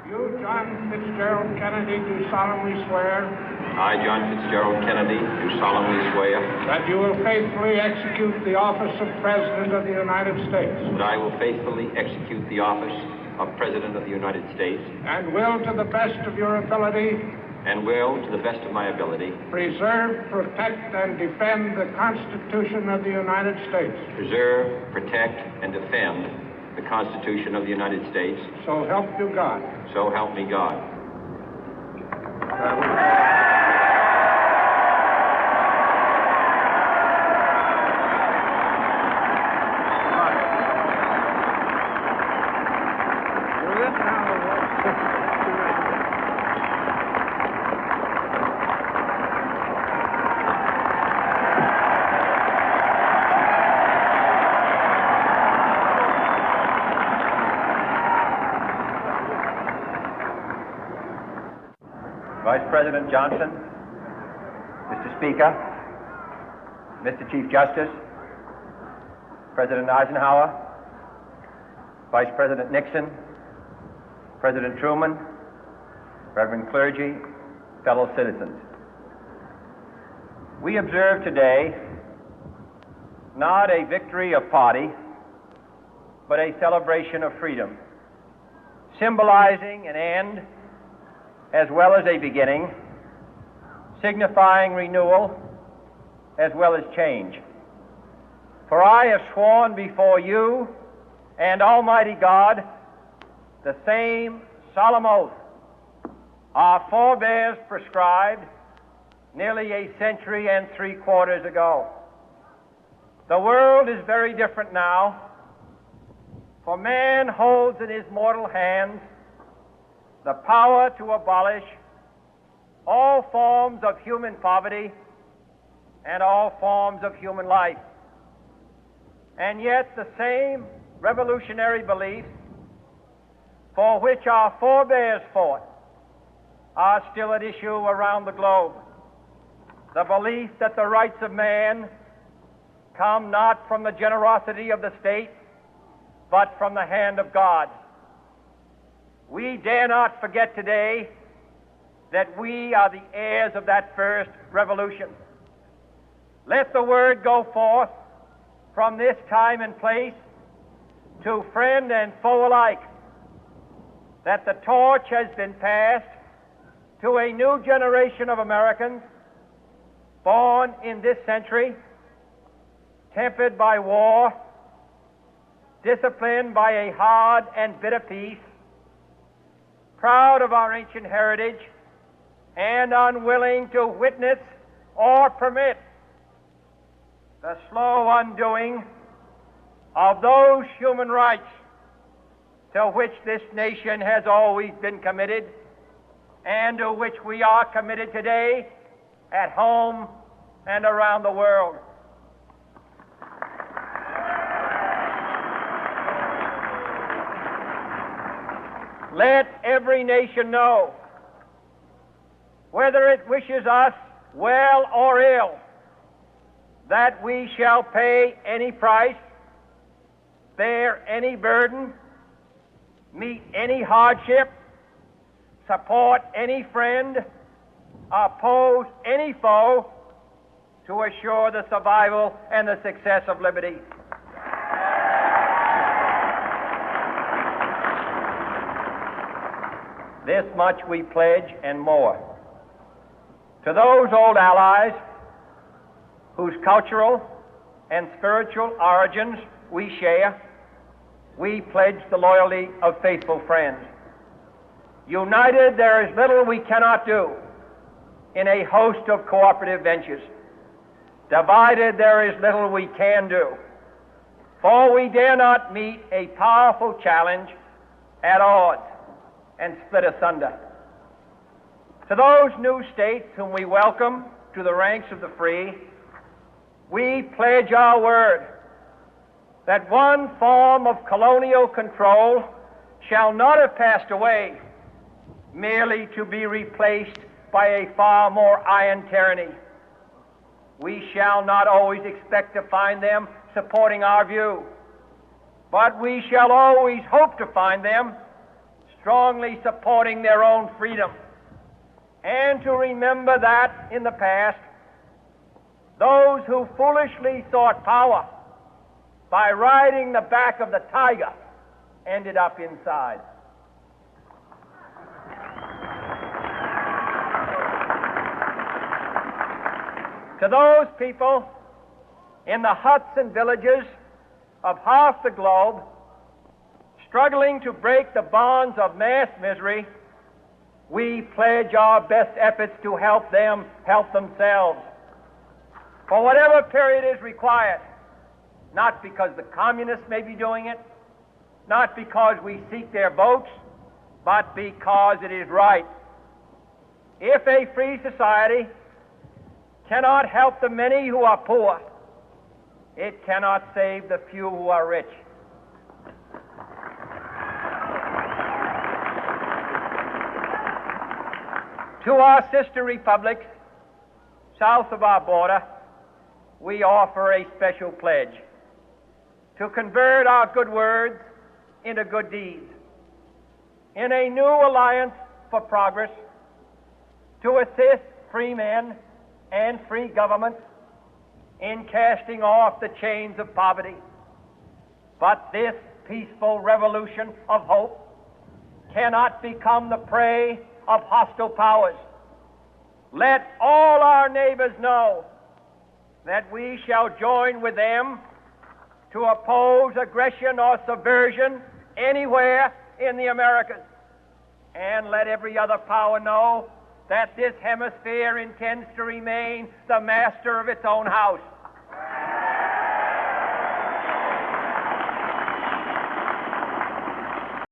You, John Fitzgerald Kennedy, do solemnly swear. I, John Fitzgerald Kennedy, do solemnly swear. That you will faithfully execute the office of President of the United States. That I will faithfully execute the office of President of the United States. And will, to the best of your ability. And will, to the best of my ability. Preserve, protect, and defend the Constitution of the United States. Preserve, protect, and defend the Constitution of the United States. So help you God. So help me God. Vice President Johnson, Mr. Speaker, Mr. Chief Justice, President Eisenhower, Vice President Nixon, President Truman, Reverend clergy, fellow citizens. We observe today not a victory of party, but a celebration of freedom, symbolizing an end as well as a beginning, signifying renewal as well as change. For I have sworn before you and Almighty God the same solemn oath our forebears prescribed nearly a century and 3/4 ago. The world is very different now, for man holds in his mortal hands the power to abolish all forms of human poverty and all forms of human life. And yet the same revolutionary beliefs for which our forebears fought are still at issue around the globe. The belief that the rights of man come not from the generosity of the state, but from the hand of God. We dare not forget today that we are the heirs of that first revolution. Let the word go forth from this time and place to friend and foe alike that the torch has been passed to a new generation of Americans born in this century, tempered by war, disciplined by a hard and bitter peace, proud of our ancient heritage, and unwilling to witness or permit the slow undoing of those human rights to which this nation has always been committed and to which we are committed today at home and around the world. Let every nation know, whether it wishes us well or ill, that we shall pay any price, bear any burden, meet any hardship, support any friend, oppose any foe to assure the survival and the success of liberty. This much we pledge and more. To those old allies whose cultural and spiritual origins we share, we pledge the loyalty of faithful friends. United, there is little we cannot do in a host of cooperative ventures. Divided, there is little we can do, for we dare not meet a powerful challenge at odds and split asunder. To those new states whom we welcome to the ranks of the free, we pledge our word that one form of colonial control shall not have passed away, merely to be replaced by a far more iron tyranny. We shall not always expect to find them supporting our view, but we shall always hope to find them strongly supporting their own freedom, and to remember that in the past, those who foolishly sought power by riding the back of the tiger ended up inside. To those people in the huts and villages of half the globe struggling to break the bonds of mass misery, we pledge our best efforts to help them help themselves for whatever period is required, not because the communists may be doing it, not because we seek their votes, but because it is right. If a free society cannot help the many who are poor, it cannot save the few who are rich. To our sister republics south of our border, we offer a special pledge to convert our good words into good deeds, in a new alliance for progress, to assist free men and free governments in casting off the chains of poverty. But this peaceful revolution of hope cannot become the prey of hostile powers. Let all our neighbors know that we shall join with them to oppose aggression or subversion anywhere in the Americas. And let every other power know that this hemisphere intends to remain the master of its own house.